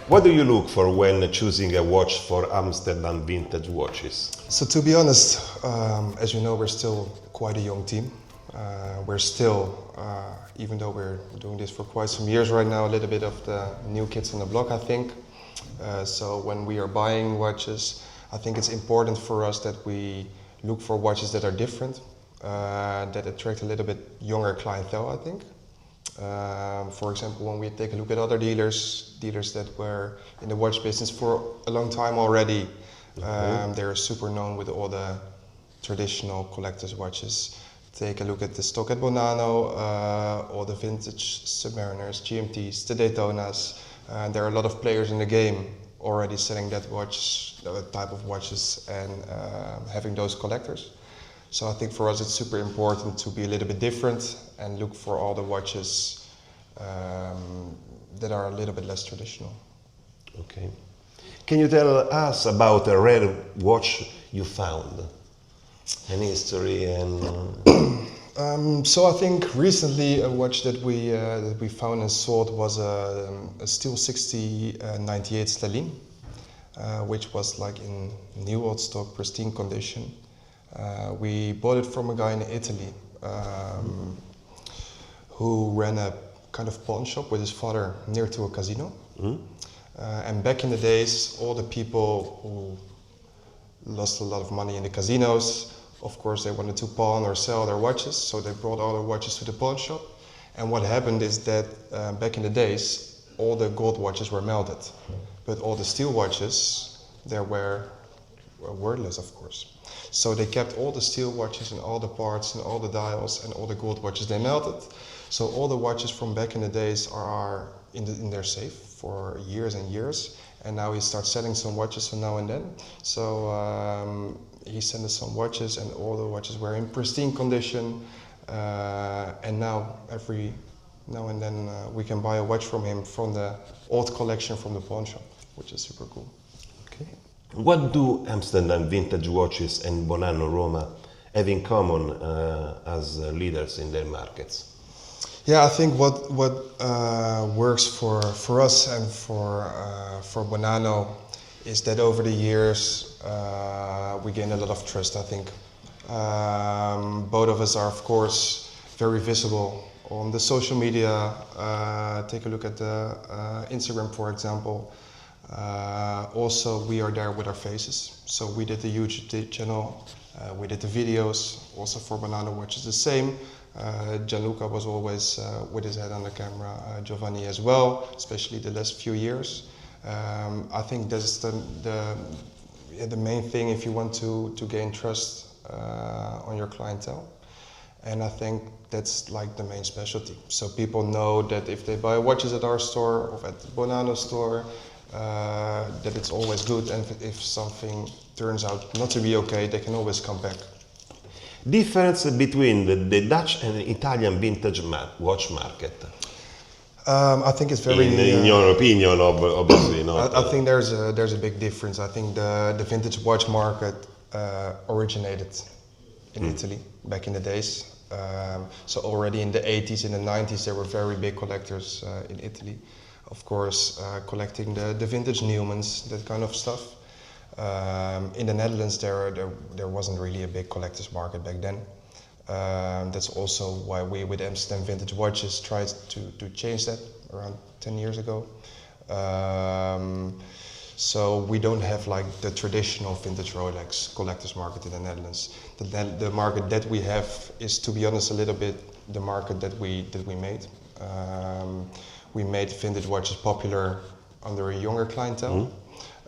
What do you look for when choosing a watch for Amsterdam Vintage Watches? So to be honest, as you know, we're still quite a young team. We're still, even though we're doing this for quite some years right now, a little bit of the new kids on the block, I think. So when we are buying watches, I think it's important for us that we look for watches that are different, that attract a little bit younger clientele, I think. For example, when we take a look at other dealers that were in the watch business for a long time already, they're super known with all the traditional collector's watches. Take a look at the stock at Bonanno, all the vintage Submariners, GMTs, the Daytonas. There are a lot of players in the game already selling that watch, type of watches, and having those collectors. So I think for us it's super important to be a little bit different and look for all the watches that are a little bit less traditional. Okay. Can you tell us about a rare watch you found? An history and... So I think recently a watch that we found and sold was a Steel 6098 Stelline, which was like in new old stock, pristine condition. We bought it from a guy in Italy who ran a kind of pawn shop with his father near to a casino. And back in the days, all the people who lost a lot of money in the casinos, of course they wanted to pawn or sell their watches, so they brought all their watches to the pawn shop. And what happened is that back in the days, all the gold watches were melted, but all the steel watches, they were worthless, of course. So they kept all the steel watches and all the parts and all the dials and all the gold watches they melted. So all the watches from back in the days are in their safe for years and years. And now he starts selling some watches from now and then. So he sent us some watches and all the watches were in pristine condition. And now every now and then we can buy a watch from him from the old collection from the pawn shop, which is super cool. Okay. What do Amsterdam Vintage Watches and Bonanno Roma have in common as leaders in their markets? Yeah, I think what works for us and for Bonanno is that over the years we gain a lot of trust, I think. Both of us are, of course, very visible on the social media. Take a look at the Instagram, for example. Also, we are there with our faces. So we did the YouTube channel, we did the videos. Also for Bonanno Watches the same. Gianluca was always with his head on the camera, Giovanni as well, especially the last few years. I think that's the main thing if you want to gain trust on your clientele. And I think that's like the main specialty. So people know that if they buy watches at our store or at the Bonanno store, that it's always good, and if something turns out not to be okay, they can always come back. Difference between the Dutch and Italian vintage watch market? I think it's very... In your opinion, obviously, not. I think there's a big difference. I think the vintage watch market originated in Italy back in the days. So already in the 80s and the 90s, there were very big collectors in Italy. Of course, collecting the vintage Newmans, that kind of stuff. In the Netherlands, there wasn't really a big collector's market back then. That's also why we, with Amsterdam Vintage Watches, tried to change that around 10 years ago. So we don't have like the traditional vintage Rolex collector's market in the Netherlands. The market that we have is, to be honest, a little bit the market that we made. We made vintage watches popular under a younger clientele.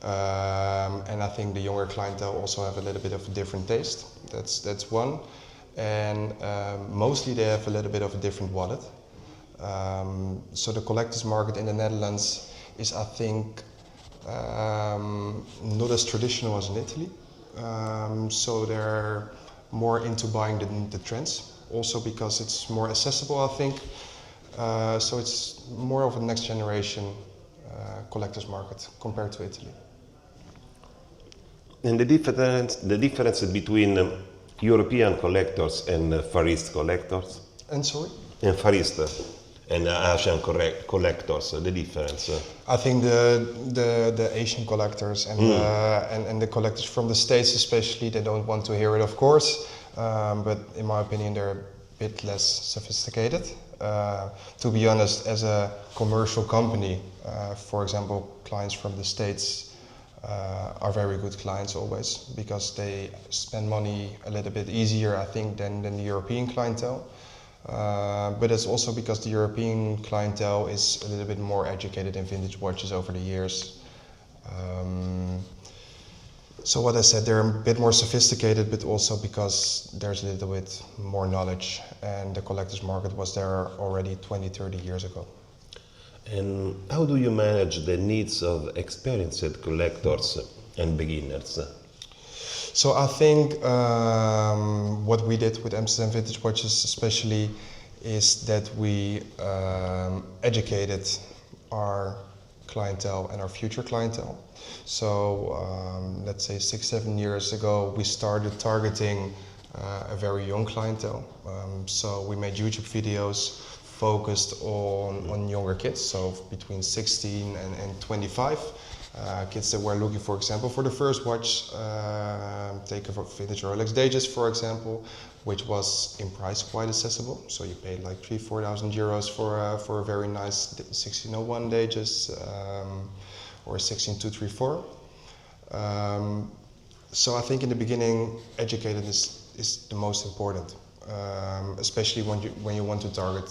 And I think the younger clientele also have a little bit of a different taste. That's one. And mostly they have a little bit of a different wallet. So the collector's market in the Netherlands is, I think, not as traditional as in Italy. So they're more into buying the trends, also because it's more accessible, I think. So it's more of a next generation collector's market compared to Italy. And the difference between European collectors and Far East collectors? And sorry? And Far East. and Asian collectors, the difference? I think the Asian collectors and the collectors from the States especially, they don't want to hear it, of course, but in my opinion they're a bit less sophisticated. To be honest, as a commercial company, for example, clients from the States are very good clients always, because they spend money a little bit easier, I think, than the European clientele. But it's also because the European clientele is a little bit more educated in vintage watches over the years. So what I said, they're a bit more sophisticated, but also because there's a little bit more knowledge, and the collector's market was there already 20, 30 years ago. And how do you manage the needs of experienced collectors and beginners? So I think what we did with Amsterdam Vintage Watches especially is that we educated our clientele and our future clientele. So let's say 6-7 years ago we started targeting a very young clientele. So we made YouTube videos focused on younger kids, so between 16 and 25. Kids that were looking, for example, for the first watch, take a vintage Rolex Datejust, for example, which was in price quite accessible. So you paid like 3,000-4,000 euros for a very nice 1601 Datejust or 16234. So I think in the beginning, educated is the most important, especially when you want to target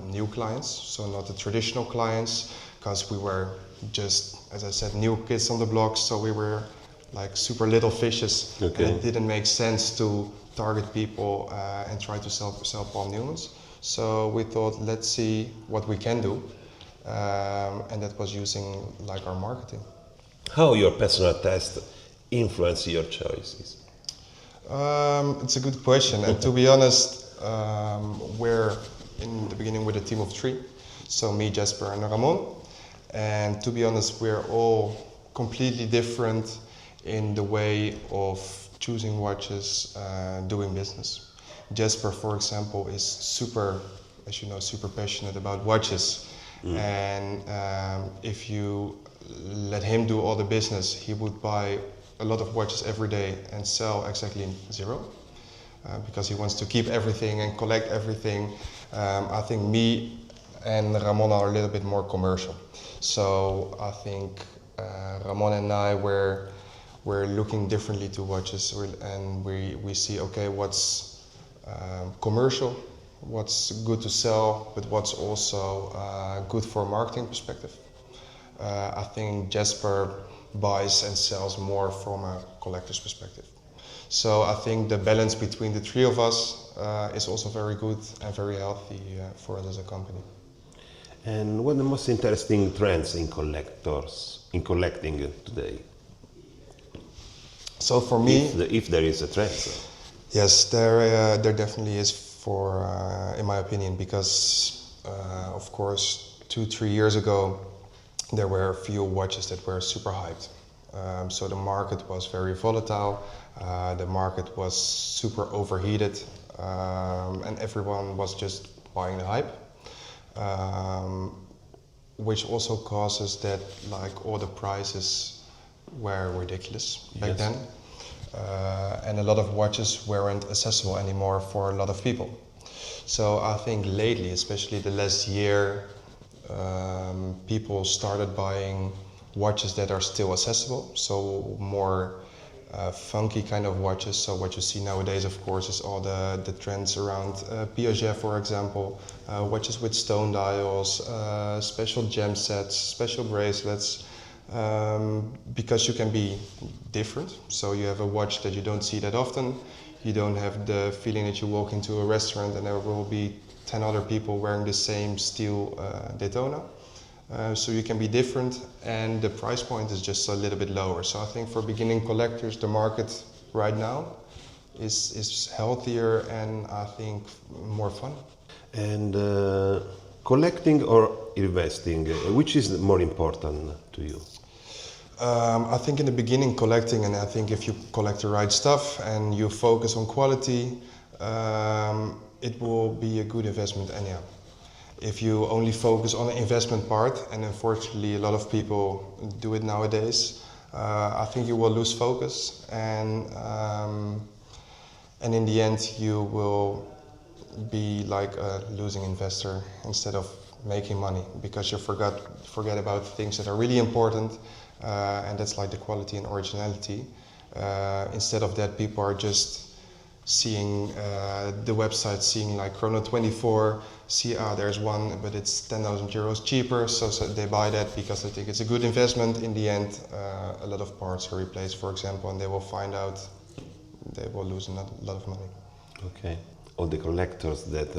new clients, so not the traditional clients, because we were just, as I said, new kids on the block, so we were like super little fishes. Okay. And it didn't make sense to target people and try to sell Paul Newmans. So we thought, let's see what we can do, and that was using like our marketing. How your personal taste influence your choices? It's a good question, and to be honest, we're in the beginning with a team of 3, so me, Jasper and Ramon. And to be honest, we're all completely different in the way of choosing watches, doing business. Jasper, for example, is super, as you know, super passionate about watches. And if you let him do all the business, he would buy a lot of watches every day and sell exactly 0. Because he wants to keep everything and collect everything. I think me and Ramon are a little bit more commercial. So I think Ramon and I we're looking differently to watches, and we see, okay, what's commercial, what's good to sell, but what's also good for a marketing perspective. I think Jasper buys and sells more from a collector's perspective. So I think the balance between the 3 of us is also very good and very healthy for us as a company. And what are the most interesting trends in collecting today? So for me, if there is a trend. yes, there definitely is, in my opinion, because of course 2-3 years ago there were a few watches that were super hyped. So the market was very volatile, the market was super overheated, and everyone was just buying the hype. Which also causes that like all the prices were ridiculous back then. And a lot of watches weren't accessible anymore for a lot of people. So I think lately, especially the last year, people started buying watches that are still accessible, so more funky kind of watches. So what you see nowadays, of course, is all the trends around Piaget, for example, watches with stone dials, special gem sets, special bracelets, because you can be different. So you have a watch that you don't see that often. You don't have the feeling that you walk into a restaurant and there will be 10 other people wearing the same steel Daytona. So you can be different, and the price point is just a little bit lower. So I think for beginning collectors, the market right now is healthier and I think more fun. And collecting or investing, which is more important to you? I think in the beginning collecting, and I think if you collect the right stuff and you focus on quality, it will be a good investment anyhow. If you only focus on the investment part, and unfortunately a lot of people do it nowadays, I think you will lose focus, and in the end you will be like a losing investor instead of making money, because you forget about things that are really important, and that's like the quality and originality. Instead of that, people are just seeing the website, seeing like Chrono 24, see there's one but it's 10,000 euros cheaper, so they buy that because they think it's a good investment. In the end, a lot of parts are replaced, for example, and they will find out they will lose a lot of money. Okay. All the collectors that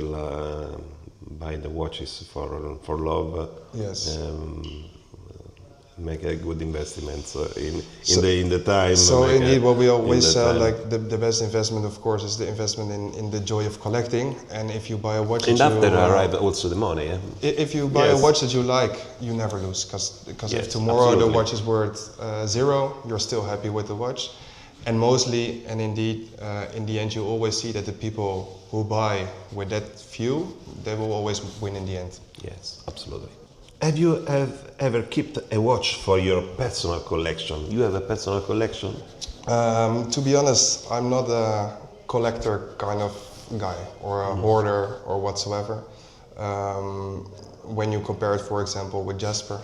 buy the watches for love, Yes. make a good investment in the time. So indeed, what we always say, like the best investment, of course, is the investment in the joy of collecting. And if you buy a watch, and after arrive also the money. Eh? If you buy a watch that you like, you never lose, because if tomorrow the watch is worth zero, you're still happy with the watch. And mostly, and indeed, in the end, you always see that the people who buy with that view, they will always win in the end. Yes, absolutely. Have you ever kept a watch for your personal collection? You have a personal collection? To be honest, I'm not a collector kind of guy, or a hoarder or whatsoever. When you compare it, for example, with Jasper,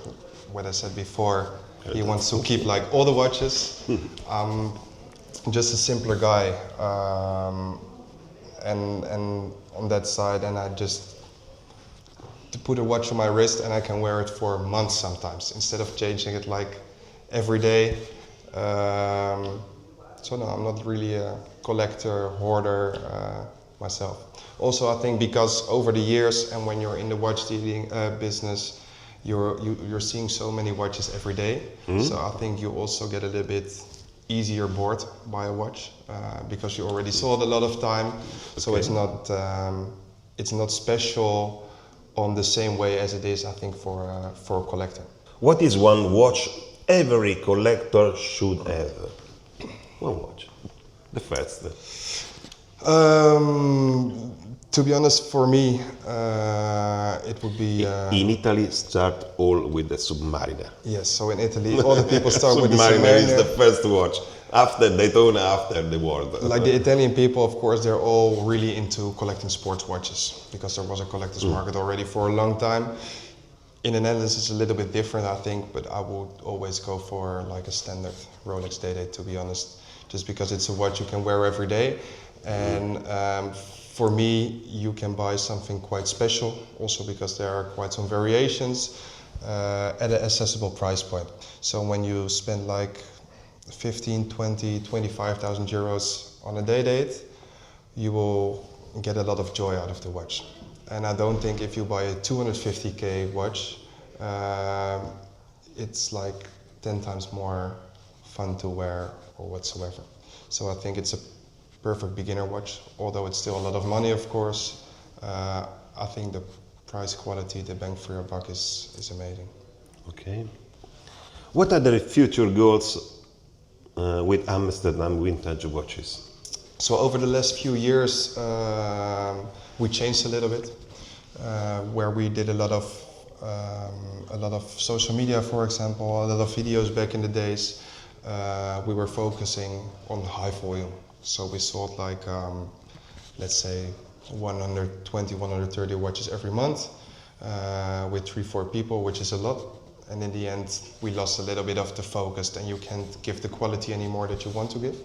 what I said before, he wants to keep like all the watches. Just a simpler guy, and on that side, and I just to put a watch on my wrist and I can wear it for months sometimes instead of changing it like every day. So no, I'm not really a collector, hoarder myself. Also, I think because over the years, and when you're in the watch dealing business, you're seeing so many watches every day. So I think you also get a little bit easier bored by a watch because you already saw it a lot of time. So it's not special on the same way as it is, I think, for a collector. What is one watch every collector should have? One watch, the first. To be honest, for me, it would be... in Italy, start all with the Submariner. Yes, so in Italy, all the people start with the Submariner. Submariner. Is the first watch, after Daytona, after the world. Like the Italian people, of course, they're all really into collecting sports watches, because there was a collector's market already for a long time. In the Netherlands, it's a little bit different, I think, but I would always go for like a standard Rolex Day-Date, to be honest, just because it's a watch you can wear every day. And for me, you can buy something quite special, also because there are quite some variations at an accessible price point. So when you spend like 15, 20, 25,000 euros on a Day-Date, you will get a lot of joy out of the watch. And I don't think if you buy a 250k watch, it's like 10 times more fun to wear or whatsoever. So I think it's a perfect beginner watch, although it's still a lot of money, of course. I think the price quality, the bang for your buck is amazing. Okay. What are the future goals with Amsterdam Vintage Watches? So over the last few years, we changed a little bit, where we did a lot of social media, for example, a lot of videos back in the days. We were focusing on high volume. So we sold like, let's say 120, 130 watches every month with 3-4 people, which is a lot. And in the end, we lost a little bit of the focus, and you can't give the quality anymore that you want to give.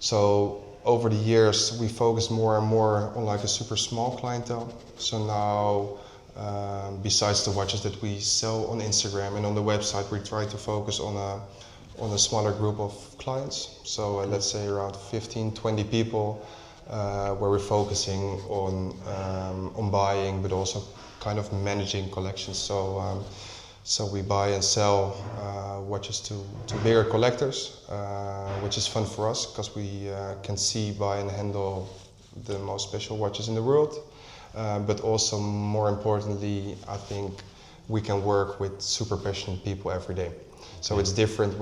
So over the years, we focused more and more on like a super small clientele. So now, besides the watches that we sell on Instagram and on the website, we try to focus on a smaller group of clients. So let's say around 15, 20 people, where we're focusing on buying, but also kind of managing collections. So we buy and sell watches to bigger collectors, which is fun for us because we can see, buy and handle the most special watches in the world. But also, more importantly, I think we can work with super passionate people every day. So it's different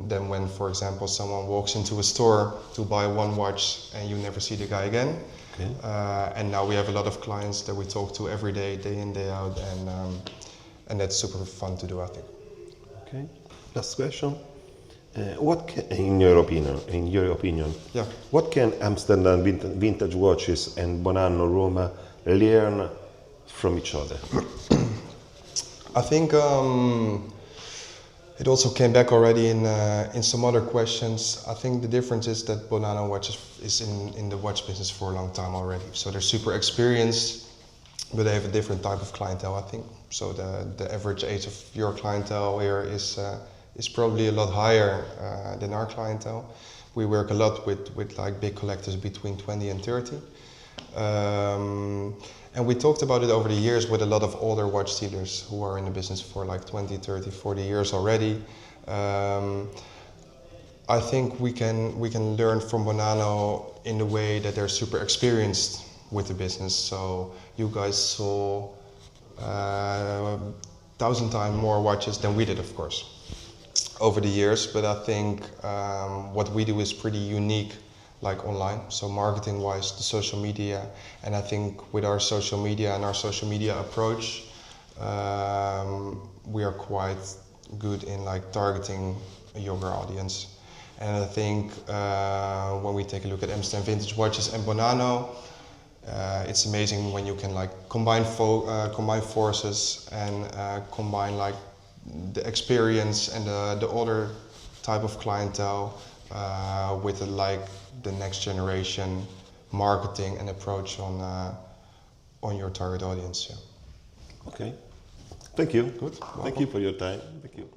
than when, for example, someone walks into a store to buy one watch and you never see the guy again. Okay. And now we have a lot of clients that we talk to every day, day in, day out, and that's super fun to do, I think. Okay. Last question. In your opinion, Yeah. what can Amsterdam Vintage Watches and Bonanno Roma learn from each other? I think it also came back already in some other questions. I think the difference is that Bonanno Watches is in the watch business for a long time already. So they're super experienced, but they have a different type of clientele, I think. So the average age of your clientele here is probably a lot higher than our clientele. We work a lot with like big collectors between 20 and 30. And we talked about it over the years with a lot of older watch dealers who are in the business for like 20, 30, 40 years already. I think we can learn from Bonanno in the way that they're super experienced with the business. So you guys saw 1,000 times more watches than we did, of course, over the years. But I think what we do is pretty unique, like online. So marketing-wise, the social media, and I think with our social media and our social media approach, we are quite good in like targeting a younger audience. And I think when we take a look at Amsterdam Vintage Watches and Bonanno, it's amazing when you can like combine forces and combine like the experience and the older type of clientele with like the next generation marketing and approach on your target audience. Yeah. Okay. Thank you. Good. Thank you for your time. Thank you.